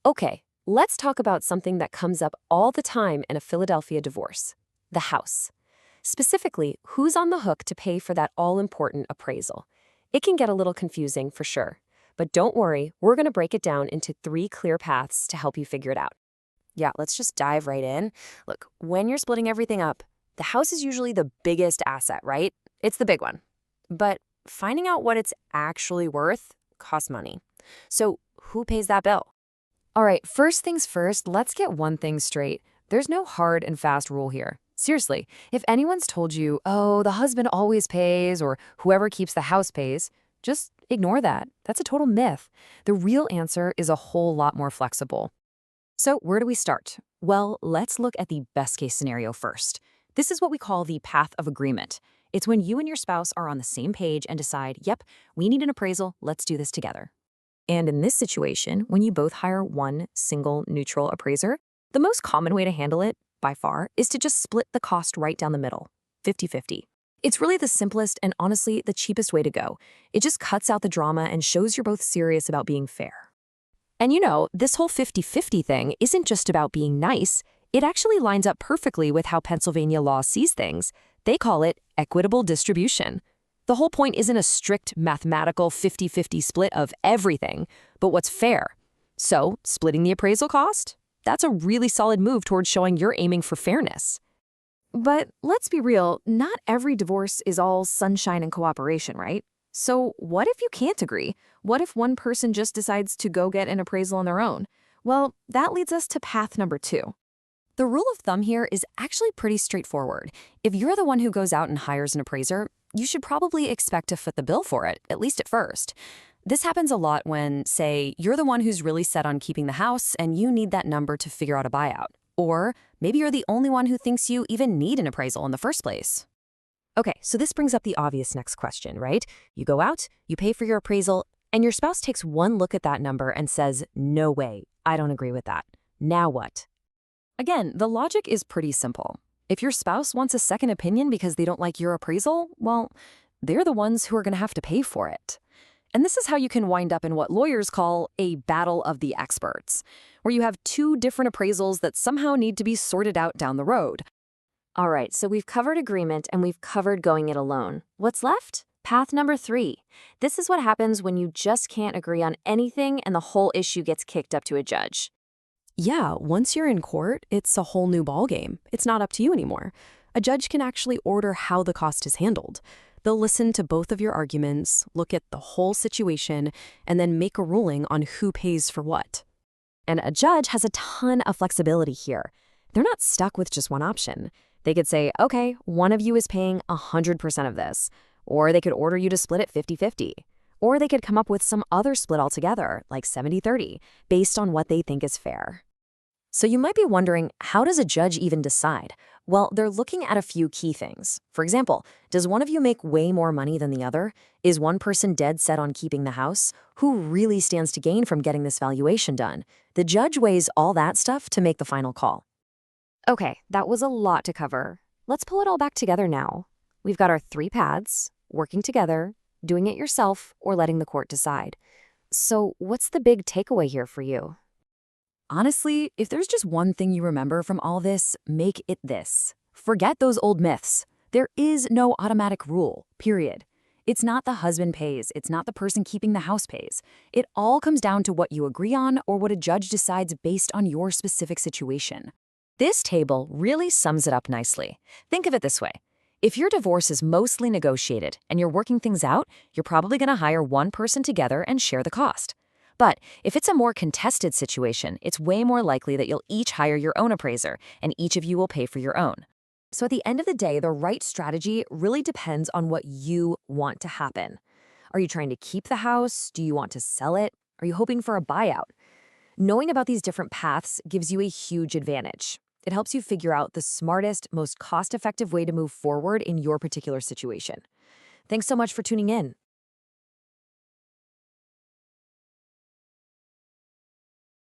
Okay, let's talk about something that comes up all the time in a Philadelphia divorce: the house. Specifically, who's on the hook to pay for that all-important appraisal. It can get a little confusing for sure, but don't worry, we're going to break it down into 3 clear paths to help you figure it out. Yeah, let's just dive right in. Look, when you're splitting everything up, the house is usually the biggest asset, right? It's the big one. But finding out what it's actually worth costs money. So who pays that bill? All right, first things first, let's get one thing straight. There's no hard and fast rule here. Seriously, if anyone's told you, oh, the husband always pays or whoever keeps the house pays, just ignore that. That's a total myth. The real answer is a whole lot more flexible. So where do we start? Well, let's look at the best case scenario first. This is what we call the path of agreement. It's when you and your spouse are on the same page and decide, yep, we need an appraisal, let's do this together. And in this situation, when you both hire one single neutral appraiser, the most common way to handle it, by far, is to just split the cost right down the middle, 50-50. It's really the simplest and honestly the cheapest way to go. It just cuts out the drama and shows you're both serious about being fair. And this whole 50-50 thing isn't just about being nice. It actually lines up perfectly with how Pennsylvania law sees things. They call it equitable distribution. The whole point isn't a strict mathematical 50-50 split of everything, but what's fair. So, splitting the appraisal cost? That's a really solid move towards showing you're aiming for fairness. But let's be real, not every divorce is all sunshine and cooperation, right? So what if you can't agree? What if one person just decides to go get an appraisal on their own? Well, that leads us to path number 2. The rule of thumb here is actually pretty straightforward. If you're the one who goes out and hires an appraiser, you should probably expect to foot the bill for it, at least at first. This happens a lot when, say, you're the one who's really set on keeping the house and you need that number to figure out a buyout. Or maybe you're the only one who thinks you even need an appraisal in the first place. Okay, so this brings up the obvious next question, right? You go out, you pay for your appraisal, and your spouse takes one look at that number and says, no way, I don't agree with that. Now what? Again, the logic is pretty simple. If your spouse wants a second opinion because they don't like your appraisal, well, they're the ones who are going to have to pay for it. And this is how you can wind up in what lawyers call a battle of the experts, where you have 2 different appraisals that somehow need to be sorted out down the road. All right, so we've covered agreement and we've covered going it alone. What's left? Path number 3. This is what happens when you just can't agree on anything and the whole issue gets kicked up to a judge. Yeah, once you're in court, it's a whole new ballgame. It's not up to you anymore. A judge can actually order how the cost is handled. They'll listen to both of your arguments, look at the whole situation, and then make a ruling on who pays for what. And a judge has a ton of flexibility here. They're not stuck with just one option. They could say, okay, one of you is paying 100% of this, or they could order you to split it 50-50. Or they could come up with some other split altogether, like 70-30, based on what they think is fair. So you might be wondering, how does a judge even decide? Well, they're looking at a few key things. For example, does one of you make way more money than the other? Is one person dead set on keeping the house? Who really stands to gain from getting this valuation done? The judge weighs all that stuff to make the final call. Okay, that was a lot to cover. Let's pull it all back together now. We've got our 3 paths: working together, doing it yourself, or letting the court decide. So what's the big takeaway here for you? Honestly, if there's just one thing you remember from all this, make it this. Forget those old myths. There is no automatic rule, period. It's not the husband pays, it's not the person keeping the house pays. It all comes down to what you agree on or what a judge decides based on your specific situation. This table really sums it up nicely. Think of it this way. If your divorce is mostly negotiated and you're working things out, you're probably going to hire one person together and share the cost. But if it's a more contested situation, it's way more likely that you'll each hire your own appraiser, and each of you will pay for your own. So at the end of the day, the right strategy really depends on what you want to happen. Are you trying to keep the house? Do you want to sell it? Are you hoping for a buyout? Knowing about these different paths gives you a huge advantage. It helps you figure out the smartest, most cost-effective way to move forward in your particular situation. Thanks so much for tuning in.